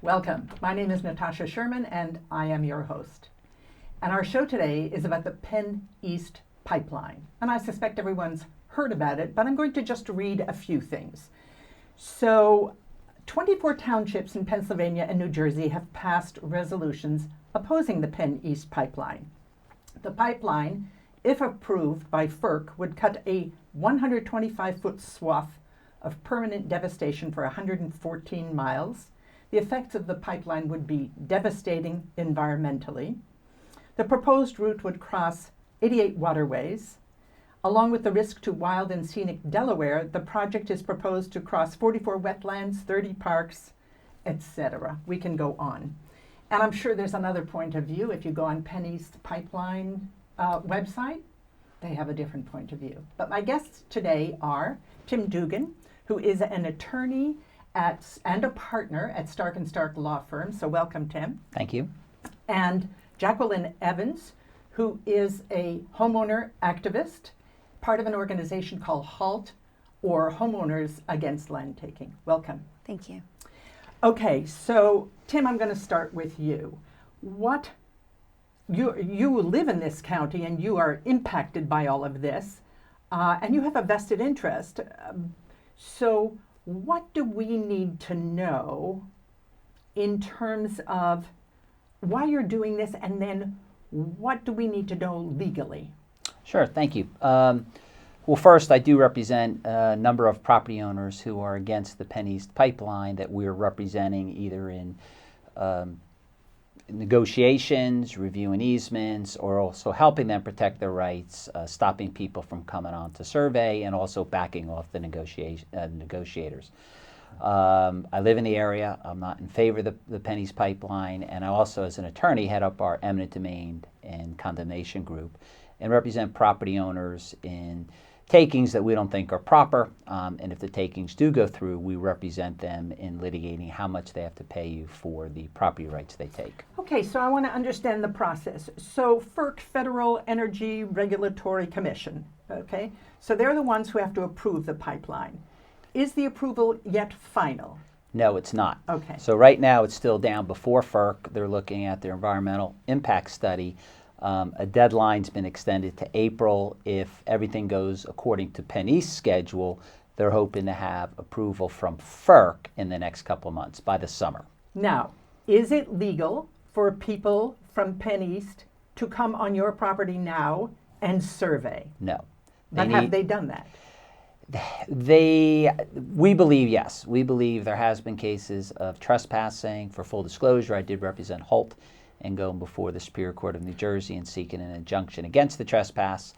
Welcome. My name is Natasha Sherman and I am your host. And our show today is about the PennEast Pipeline. And I suspect everyone's heard about it, but I'm going to just read a few things. So, 24 townships in Pennsylvania and New Jersey have passed resolutions opposing the PennEast Pipeline. The pipeline, if approved by FERC, would cut a 125-foot swath of permanent devastation for 114 miles. The effects of the pipeline would be devastating environmentally. The proposed route would cross 88 waterways. Along with the risk to wild and scenic Delaware, the project is proposed to cross 44 wetlands, 30 parks, etc. We can go on. And I'm sure there's another point of view. If you go on PennEast Pipeline website, they have a different point of view. But my guests today are Tim Duggan, who is an attorney and a partner at Stark & Stark Law Firm. So welcome, Tim. Thank you. And Jacqueline Evans, who is a homeowner activist, part of an organization called HALT, or Homeowners Against Land Taking. Welcome. Thank you. Okay, so Tim, I'm going to start with you. You live in this county and you are impacted by all of this, and you have a vested interest. So what do we need to know in terms of why you're doing this, and then what do we need to know legally? Sure, thank you. Well, first, I do represent a number of property owners who are against the PennEast Pipeline that we're representing either in negotiations, reviewing easements, or also helping them protect their rights, stopping people from coming on to survey, and also backing off the negotiators. I live in the area. I'm not in favor of the PennEast Pipeline, and I also, as an attorney, head up our eminent domain and condemnation group and represent property owners in takings that we don't think are proper, and if the takings do go through, we represent them in litigating how much they have to pay you for the property rights they take. Okay, so I want to understand the process. So FERC, Federal Energy Regulatory Commission, okay? So they're the ones who have to approve the pipeline. Is the approval yet final? No, it's not. Okay. So right now it's still down before FERC. They're looking at their environmental impact study. A deadline's been extended to April. If everything goes according to PennEast's schedule, they're hoping to have approval from FERC in the next couple of months, by the summer. Now, is it legal for people from PennEast to come on your property now and survey? No. But have they done that? We believe yes. We believe there has been cases of trespassing. For full disclosure, I did represent HALT and going before the Superior Court of New Jersey and seeking an injunction against the trespass.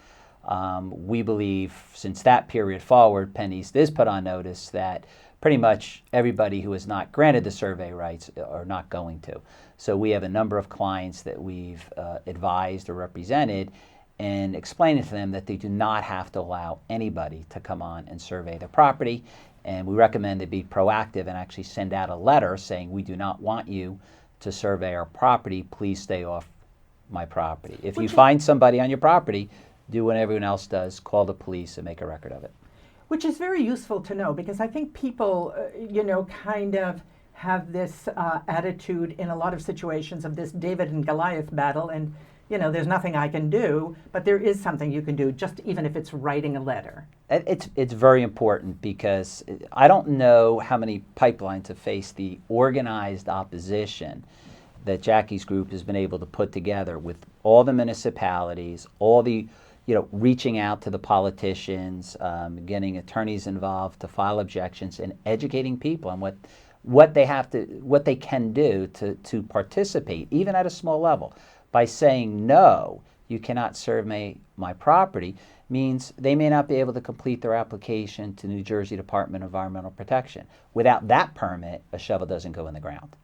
We believe since that period forward, PennEast is put on notice that pretty much everybody who has not granted the survey rights are not going to. So we have a number of clients that we've advised or represented and explaining to them that they do not have to allow anybody to come on and survey their property. And we recommend they be proactive and actually send out a letter saying, we do not want you to survey our property, please stay off my property. If you find somebody on your property, do what everyone else does, call the police and make a record of it. Which is very useful to know, because I think people, kind of have this attitude in a lot of situations of this David and Goliath battle, and there's nothing I can do, but there is something you can do, just even if it's writing a letter. It's very important, because I don't know how many pipelines have faced the organized opposition that Jackie's group has been able to put together with all the municipalities, all the, reaching out to the politicians, getting attorneys involved to file objections, and educating people on what they can do to participate, even at a small level. By saying, no, you cannot survey my property, means they may not be able to complete their application to New Jersey Department of Environmental Protection. Without that permit, a shovel doesn't go in the ground.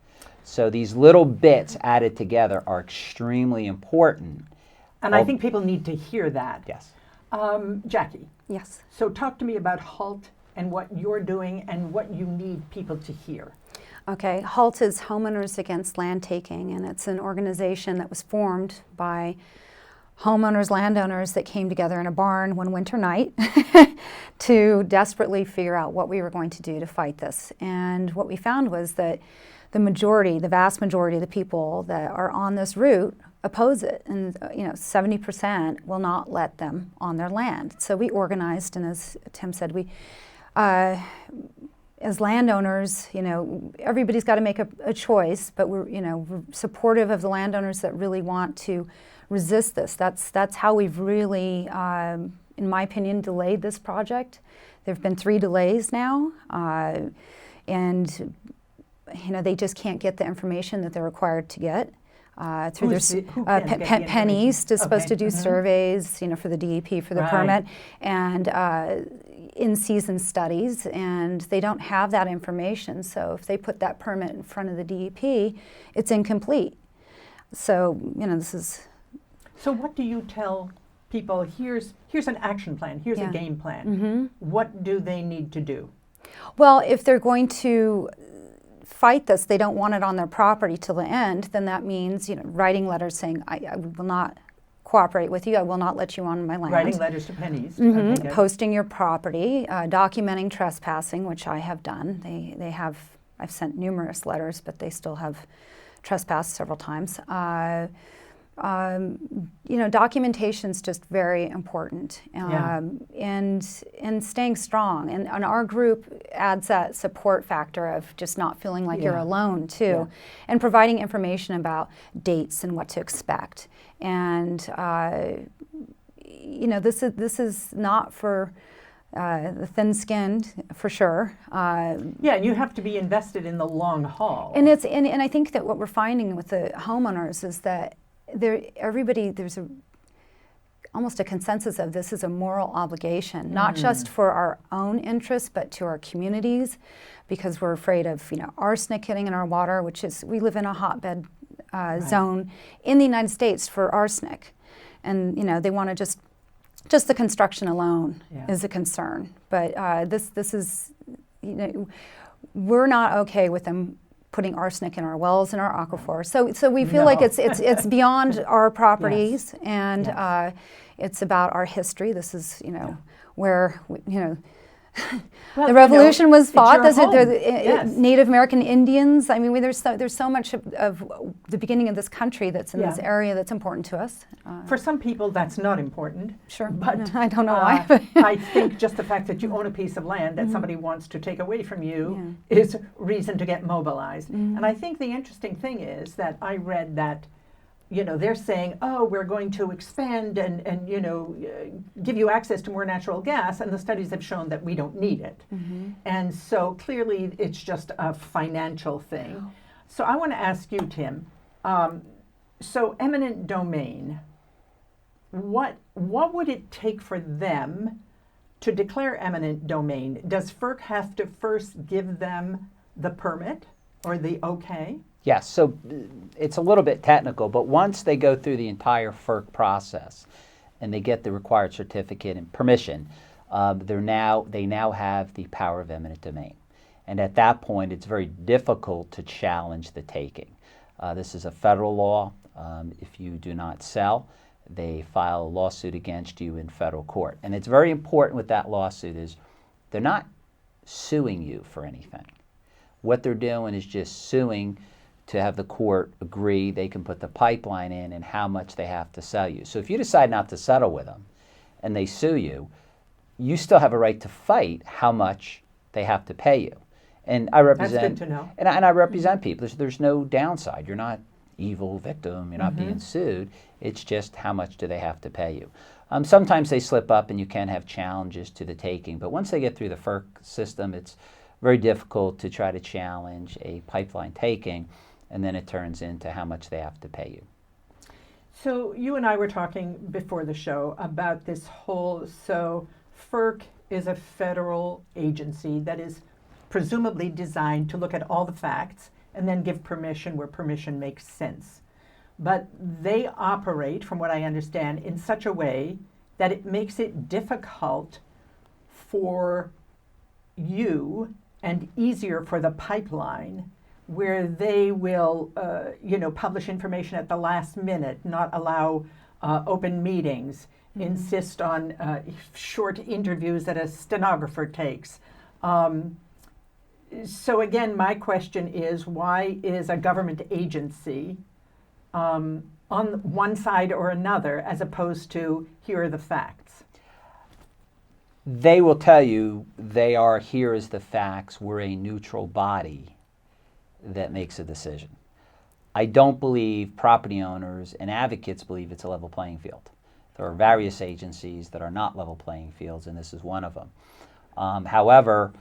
So these little bits added together are extremely important. And I think people need to hear that. Yes. Jackie. Yes. So talk to me about HALT and what you're doing and what you need people to hear. Okay, HALT is Homeowners Against Land Taking, and it's an organization that was formed by homeowners, landowners that came together in a barn one winter night to desperately figure out what we were going to do to fight this. And what we found was that the vast majority of the people that are on this route oppose it, and 70% will not let them on their land. So we organized, and as Tim said, we as landowners, everybody's got to make a choice, but we're supportive of the landowners that really want to resist this. That's how we've really, in my opinion, delayed this project. There have been 3 delays now, and they just can't get the information that they're required to get. Through PennEast is supposed to do surveys, for the DEP for the permit, and in-season studies, and they don't have that information. So if they put that permit in front of the DEP, it's incomplete. So this is. So what do you tell people? Here's an action plan. Here's a game plan. What do they need to do? Well, if they're going to fight this, they don't want it on their property till the end, then that means writing letters saying, I will not cooperate with you, I will not let you on my land. Writing letters to PennEast. Okay, posting your property, documenting trespassing, which I have done. I've sent numerous letters, but they still have trespassed several times. Documentation is just very important, and staying strong. And our group adds that support factor of just not feeling like you're alone too, and providing information about dates and what to expect. And this is not for the thin-skinned, for sure. And you have to be invested in the long haul. And I think that what we're finding with the homeowners is that there's almost a consensus of this is a moral obligation, not just for our own interests, but to our communities, because we're afraid of arsenic hitting in our water, we live in a hotbed zone in the United States for arsenic, and they want to just the construction alone is a concern. But this is we're not okay with them putting arsenic in our wells and our aquifer. So we feel like it's beyond our properties, and it's about our history. This is where the revolution was fought. Native American Indians. I mean, there's so much of the beginning of this country that's in this area that's important to us. For some people, that's not important. Sure, but I don't know why. I think just the fact that you own a piece of land that somebody wants to take away from you is reason to get mobilized. And I think the interesting thing is that I read that they're saying, oh, we're going to expand and give you access to more natural gas, and the studies have shown that we don't need it. And so clearly it's just a financial thing. So I want to ask you, Tim, so eminent domain, what would it take for them to declare eminent domain? Does FERC have to first give them the permit or the okay? Yes, so it's a little bit technical, but once they go through the entire FERC process and they get the required certificate and permission, they now have the power of eminent domain. And at that point, it's very difficult to challenge the taking. This is a federal law. If you do not sell, they file a lawsuit against you in federal court. And it's very important with that lawsuit is they're not suing you for anything. What they're doing is just suing to have the court agree they can put the pipeline in and how much they have to sell you. So if you decide not to settle with them and they sue you, you still have a right to fight how much they have to pay you. And I represent, that's good to know. And I represent people. There's no downside. You're not evil victim. You're not being sued. It's just how much do they have to pay you. Sometimes they slip up and you can have challenges to the taking. But once they get through the FERC system, it's very difficult to try to challenge a pipeline taking, and then it turns into how much they have to pay you. So you and I were talking before the show about this so FERC is a federal agency that is presumably designed to look at all the facts and then give permission where permission makes sense. But they operate, from what I understand, in such a way that it makes it difficult for you and easier for the pipeline, where they will, publish information at the last minute, not allow open meetings, insist on So again, my question is, why is a government agency on one side or another as opposed to here are the facts? They will tell you they are here as the facts. We're a neutral body that makes a decision. I don't believe property owners and advocates believe it's a level playing field. There are various agencies that are not level playing fields, and this is one of them. However,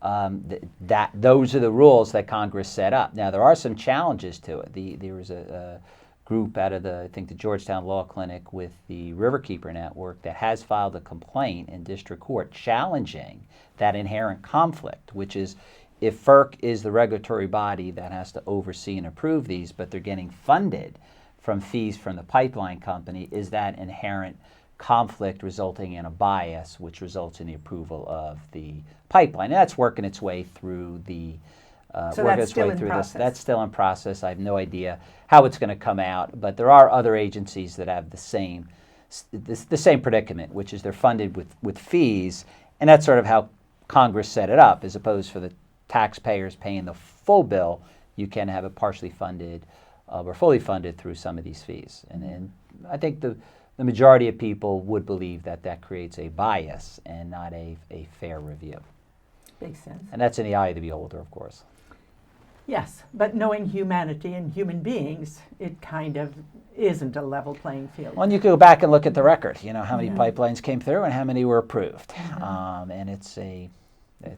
those are the rules that Congress set up. Now, there are some challenges to it. There was a group out of I think the Georgetown Law Clinic with the Riverkeeper Network that has filed a complaint in district court challenging that inherent conflict, which is if FERC is the regulatory body that has to oversee and approve these, but they're getting funded from fees from the pipeline company, is that inherent conflict resulting in a bias, which results in the approval of the pipeline? And that's working its way through the So that's still in process. That's still in process. I have no idea how it's going to come out, but there are other agencies that have the same predicament, which is they're funded with fees, and that's sort of how Congress set it up. As opposed for the taxpayers paying the full bill, you can have it partially funded or fully funded through some of these fees. And I think the majority of people would believe that creates a bias and not a fair review. Makes sense. And that's in the eye of the beholder, of course. Yes, but knowing humanity and human beings, it kind of isn't a level playing field. Well, and you could go back and look at the record, how many pipelines came through and how many were approved. And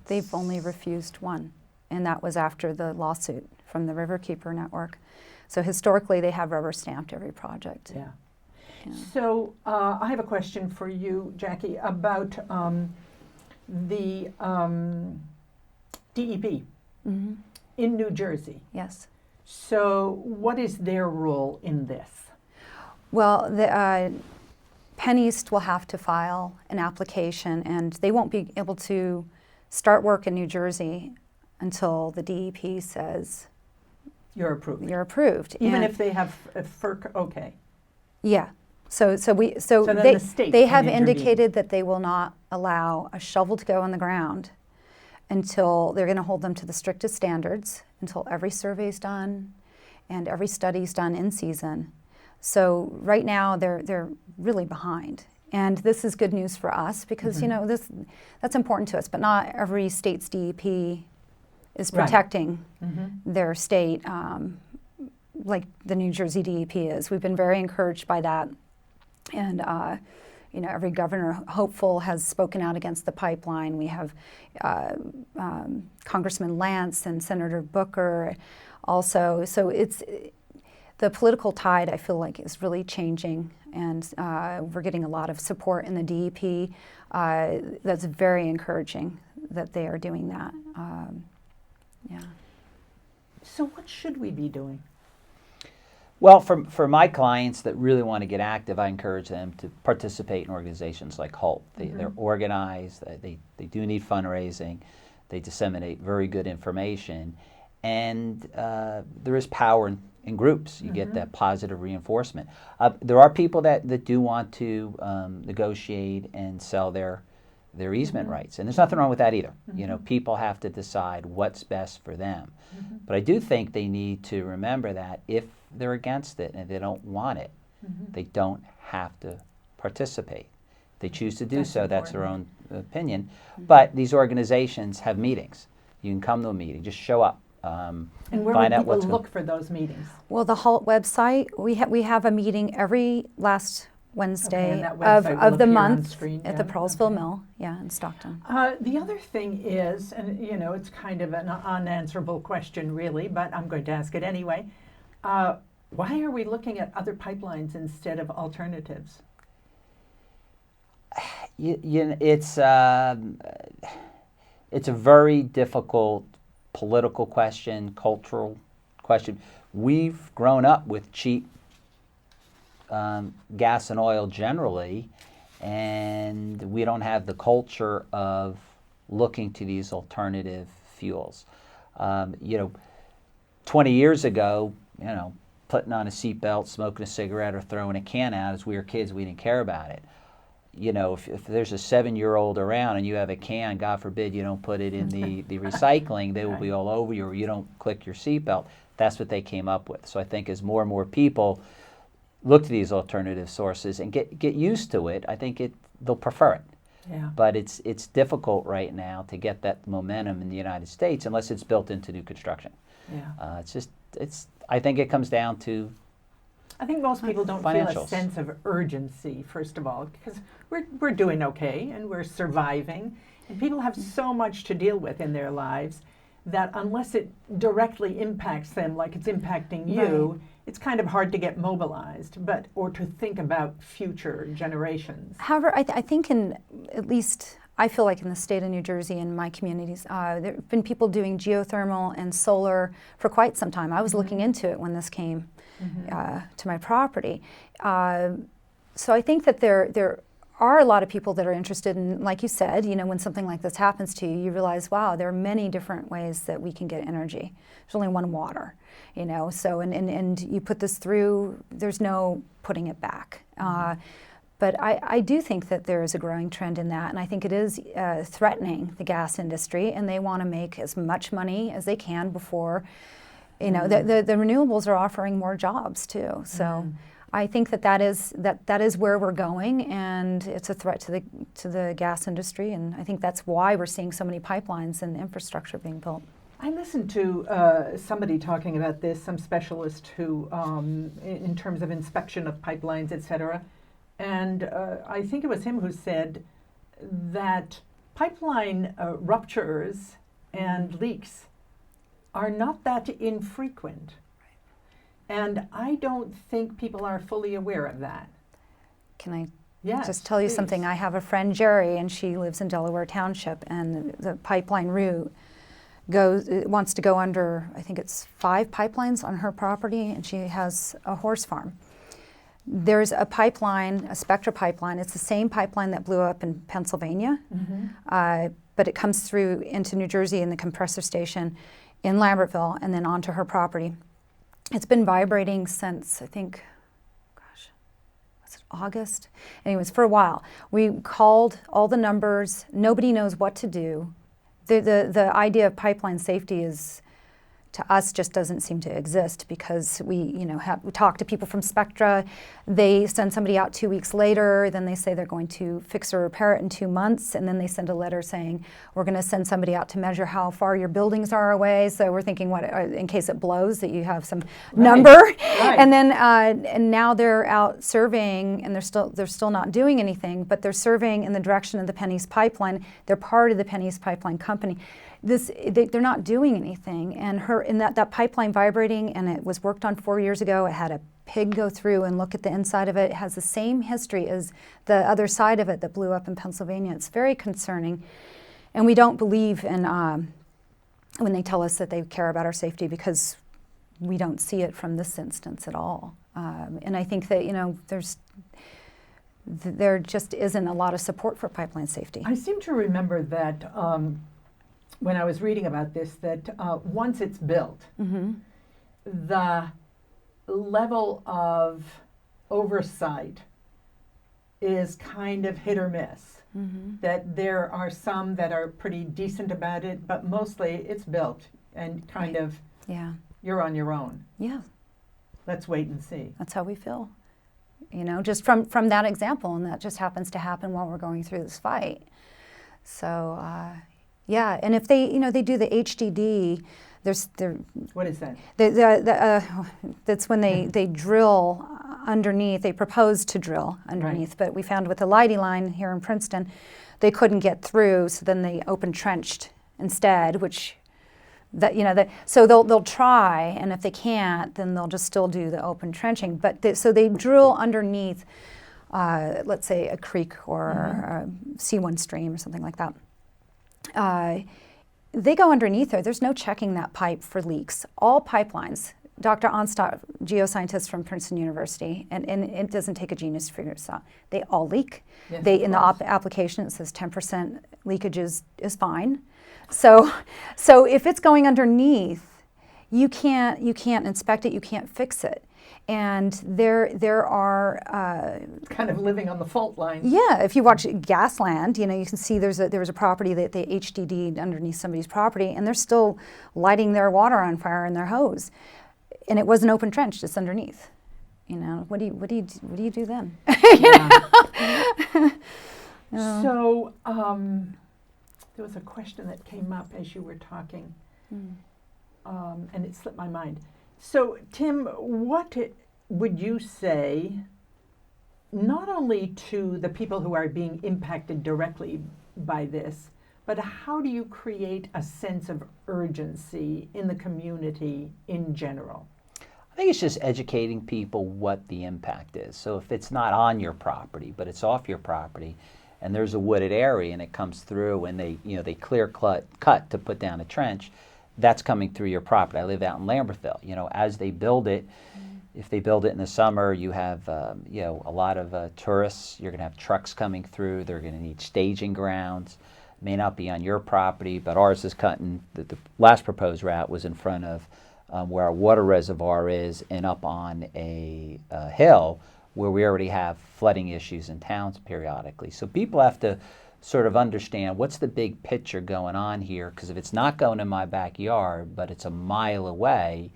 They've only refused one, and that was after the lawsuit from the Riverkeeper Network. So historically, they have rubber stamped every project. Yeah. Yeah. So I have a question for you, Jackie, about the DEP in New Jersey. Yes. So what is their role in this? Well, the PennEast will have to file an application, and they won't be able to start work in New Jersey until the DEP says You're approved. you're approved. Even And- if they have a FERC, okay. Yeah. So then they the state they can have intervene. indicated that they will not allow a shovel to go on the ground until they're going to hold them to the strictest standards until every survey's done and every study's done in season. So right now they're really behind. And this is good news for us because that's important to us, but not every state's DEP is Right. protecting their state like the New Jersey DEP is. We've been very encouraged by that. And every governor hopeful has spoken out against the pipeline. We have Congressman Lance and Senator Booker also. So it's the political tide, I feel like, is really changing, and we're getting a lot of support in the DEP. That's very encouraging that they are doing that. Yeah. So what should we be doing? Well, for my clients that really want to get active, I encourage them to participate in organizations like HALT. They're organized, they do need fundraising, they disseminate very good information, and there is power in groups. You get that positive reinforcement. There are people that do want to negotiate and sell their easement rights, and there's nothing wrong with that either. People have to decide what's best for them. But I do think they need to remember that if they're against it and they don't want it, they don't have to participate. If they choose to do That's so, that's their own important. opinion. But these organizations have meetings. You can come to a meeting, just show up. And where find would out people what's look for those meetings? Well, the HALT website, we have a meeting every last Wednesday and that website will of the appear on month screen, at yeah, the Pearlsville okay. Mill, in Stockton. The other thing is, and it's kind of an unanswerable question really, but I'm going to ask it anyway. Why are we looking at other pipelines instead of alternatives? It's a very difficult political question, cultural question. We've grown up with cheap gas and oil generally, and we don't have the culture of looking to these alternative fuels. 20 years ago, putting on a seatbelt, smoking a cigarette, or throwing a can out, as we were kids, we didn't care about it. if there's a 7-year-old around and you have a can, God forbid you don't put it in the recycling, they will be all over you, or you don't click your seatbelt. That's what they came up with. So I think as more and more people look to these alternative sources and get used to it, I think they'll prefer it. Yeah. But it's difficult right now to get that momentum in the United States unless it's built into new construction. Yeah. I think it comes down to I think most people don't feel a financials. sense of urgency, first of all, because we're doing okay and we're surviving, and people have so much to deal with in their lives that unless it directly impacts them like it's impacting you, Right. it's kind of hard to get mobilized, or to think about future generations. However, I think at least I feel like in the state of New Jersey and my communities, there have been people doing geothermal and solar for quite some time. I was looking into it when this came to my property. So I think that there are a lot of people that are interested in, like you said, when something like this happens to you, you realize, wow, there are many different ways that we can get energy. There's only one water, so and you put this through, there's no putting it back. But I do think that there is a growing trend in that, and I think it is threatening the gas industry, and they want to make as much money as they can before, the renewables are offering more jobs too. So I think that is where we're going, and it's a threat to the gas industry, and I think that's why we're seeing so many pipelines and infrastructure being built. I listened to somebody talking about this, some specialist who, in terms of inspection of pipelines, et cetera, and I think it was him who said that pipeline ruptures and leaks are not that infrequent. And I don't think people are fully aware of that. Can I Yes, just tell you please. something? I have a friend, Jerry, and she lives in Delaware Township, and the pipeline route wants to go under, I think it's 5 pipelines on her property, and she has a horse farm. There's a pipeline, a Spectra pipeline. It's the same pipeline that blew up in Pennsylvania, but it comes through into New Jersey in the compressor station in Lambertville and then onto her property. It's been vibrating since, I think, was it August? Anyways, for a while. We called all the numbers. Nobody knows what to do. The idea of pipeline safety is, to us, just doesn't seem to exist, because we talk to people from Spectra. They send somebody out 2 weeks later, then they say they're going to fix or repair it in 2 months, and then they send a letter saying, we're going to send somebody out to measure how far your buildings are away. So we're thinking, what, in case it blows, that you have some number. Right. And then and now they're out surveying, and they're still not doing anything, but they're surveying in the direction of the PennEast Pipeline. They're part of the PennEast Pipeline company. They're not doing anything, and that pipeline vibrating, and it was worked on 4 years ago. It had a pig go through and look at the inside of it. It has the same history as the other side of it that blew up in Pennsylvania. It's very concerning, and we don't believe in when they tell us that they care about our safety, because we don't see it from this instance at all. And I think that there just isn't a lot of support for pipeline safety. I seem to remember that when I was reading about this, that once it's built, the level of oversight is kind of hit or miss. That there are some that are pretty decent about it, but mostly it's built and kind of you're on your own. Yeah. Let's wait and see. That's how we feel. Just from that example, and that just happens to happen while we're going through this fight. So, and if they do the HDD, What is that? That's when they drill underneath. They propose to drill underneath, but we found with the Leidy line here in Princeton, they couldn't get through, so then they open trenched instead, which so they'll try, and if they can't, then they'll just still do the open trenching. But so they drill underneath, let's say a creek or a C1 stream or something like that. They go underneath there. There's no checking that pipe for leaks. All pipelines, Dr. Onstott, geoscientist from Princeton University, and it doesn't take a genius to figure this out. They all leak. Yes, In the application, it says 10% leakage is fine. So if it's going underneath, you can't inspect it, you can't fix it. And there are It's kind of living on the fault line. yeah, if you watch Gasland, you know, you can see there was a property that they HDD'd underneath somebody's property, and they're still lighting their water on fire in their hose, and it was an open trench just underneath. You know, what do you do then? Yeah. So there was a question that came up as you were talking, and it slipped my mind. So, Tim, what would you say, not only to the people who are being impacted directly by this, but how do you create a sense of urgency in the community in general? I think it's just educating people what the impact is. So if it's not on your property, but it's off your property, and there's a wooded area and it comes through and they clear cut to put down a trench, that's coming through your property. I live out in Lambertville. You know, as they build it, if they build it in the summer, you have a lot of tourists. You're going to have trucks coming through. They're going to need staging grounds. May not be on your property, but ours is cutting. The last proposed route was in front of where our water reservoir is, and up on a hill where we already have flooding issues in towns periodically. So people have to sort of understand what's the big picture going on here, because if it's not going in my backyard, but it's a mile away,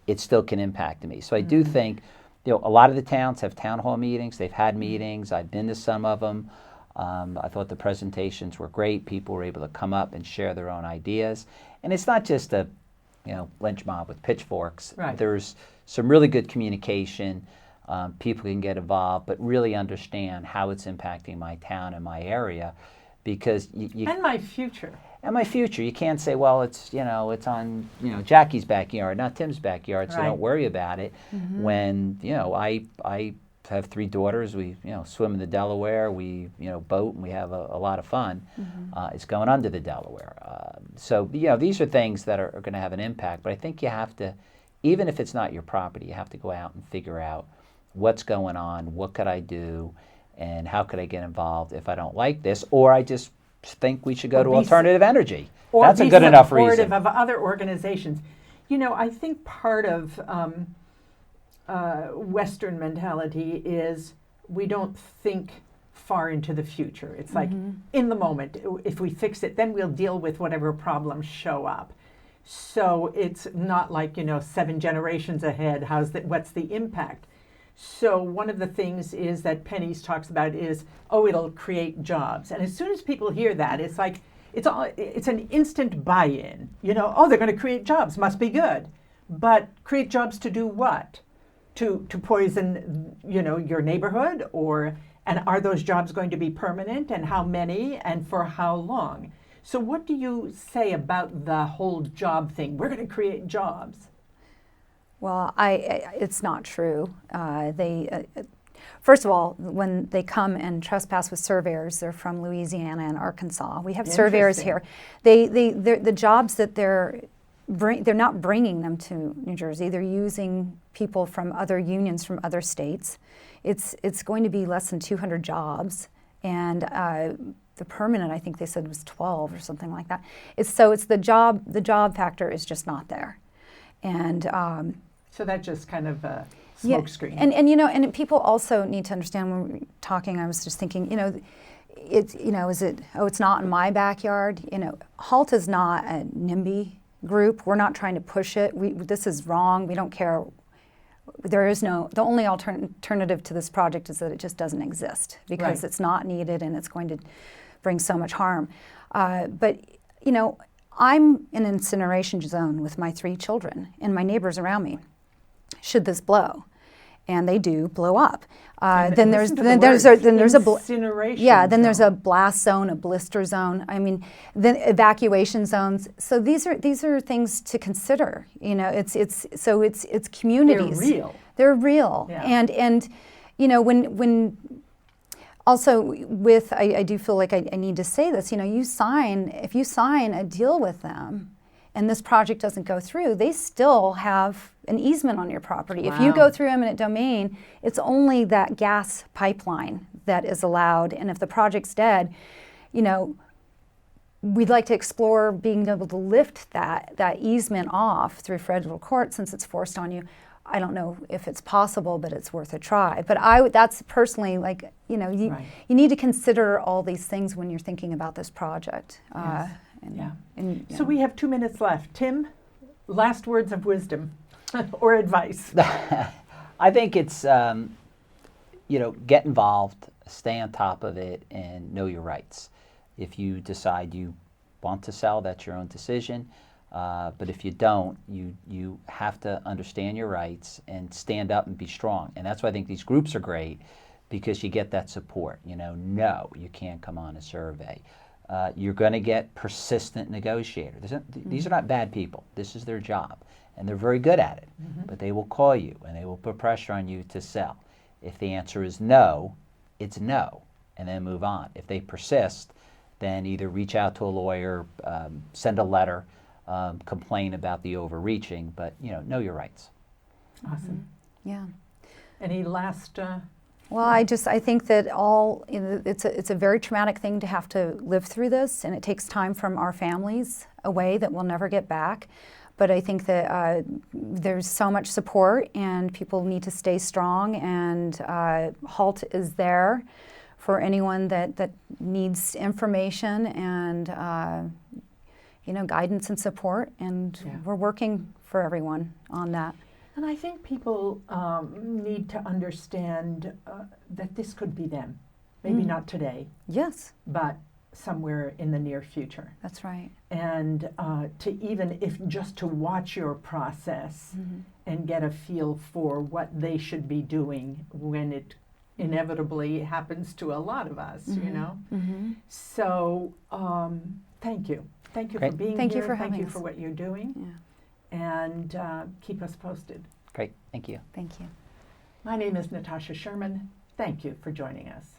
it still can impact me. So I do think, a lot of the towns have town hall meetings. They've had meetings. I've been to some of them. I thought the presentations were great. People were able to come up and share their own ideas. And it's not just a lynch mob with pitchforks. Right. There's some really good communication. People can get involved, but really understand how it's impacting my town and my area, because and my future. And my future. You can't say, well, it's on Jackie's backyard, not Tim's backyard, so Right. don't worry about it. When I have 3 daughters. We swim in the Delaware. We boat, and we have a lot of fun. It's going under the Delaware. So these are things that are going to have an impact. But I think you have to, even if it's not your property, you have to go out and figure out what's going on, what could I do, and how could I get involved if I don't like this, or I just think we should go to alternative energy. That's a good enough reason. Or be supportive of other organizations. I think part of Western mentality is we don't think far into the future. It's like in the moment. If we fix it, then we'll deal with whatever problems show up. So it's not like 7 generations ahead. What's the impact? So one of the things is that PennEast talks about is, it'll create jobs. And as soon as people hear that, it's like it's an instant buy-in. They're going to create jobs, must be good. But create jobs to do what? To poison, your neighborhood, and are those jobs going to be permanent, and how many, and for how long? So what do you say about the whole job thing? We're going to create jobs. Well, it's not true. First of all, when they come and trespass with surveyors, they're from Louisiana and Arkansas. We have surveyors here. The jobs that they're not bringing them to New Jersey. They're using people from other unions from other states. It's going to be less than 200 jobs, and the permanent, I think they said, was 12 or something like that. It's the job factor is just not there, and so that's just kind of a smokescreen. And people also need to understand when we're talking. I was just thinking, it's it's not in my backyard. HALT is not a NIMBY group. We're not trying to push it. This is wrong. We don't care. The only alternative to this project is that it just doesn't exist because it's not needed and it's going to bring so much harm. But I'm in an incineration zone with my 3 children and my neighbors around me. Should this blow, and they do blow up, then there's a blast zone, a blister zone. I mean, then evacuation zones. So these are things to consider. It's communities. They're real. They're real, yeah. and when also with I do feel like I need to say this. If you sign a deal with them, and this project doesn't go through, they still have an easement on your property. Wow. If you go through eminent domain, it's only that gas pipeline that is allowed. And if the project's dead, we'd like to explore being able to lift that easement off through federal court since it's forced on you. I don't know if it's possible, but it's worth a try. But that's personally like, you know, you need to consider all these things when you're thinking about this project. Yes. And, So we have 2 minutes left. Tim, last words of wisdom or advice. I think it's, get involved, stay on top of it, and know your rights. If you decide you want to sell, that's your own decision. But if you don't, you have to understand your rights and stand up and be strong. And that's why I think these groups are great, because you get that support. No, you can't come on a survey. You're going to get persistent negotiators. These are not bad people. This is their job, and they're very good at it. But they will call you, and they will put pressure on you to sell. If the answer is no, it's no, and then move on. If they persist, then either reach out to a lawyer, send a letter, complain about the overreaching, but know your rights. Awesome. Yeah. Any last? Well, I think that it's a very traumatic thing to have to live through this, and it takes time from our families away that we'll never get back. But I think that there's so much support, and people need to stay strong, and HALT is there for anyone that needs information and guidance and support, and we're working for everyone on that. And I think people need to understand that this could be them. Maybe not today. Yes. But somewhere in the near future. That's right. And just to watch your process and get a feel for what they should be doing when it inevitably happens to a lot of us, So thank you. Thank you for being here. Thank you for having us. Thank you for what you're doing. Yeah. And keep us posted. Great. Thank you. Thank you. My name is Natasha Sherman. Thank you for joining us.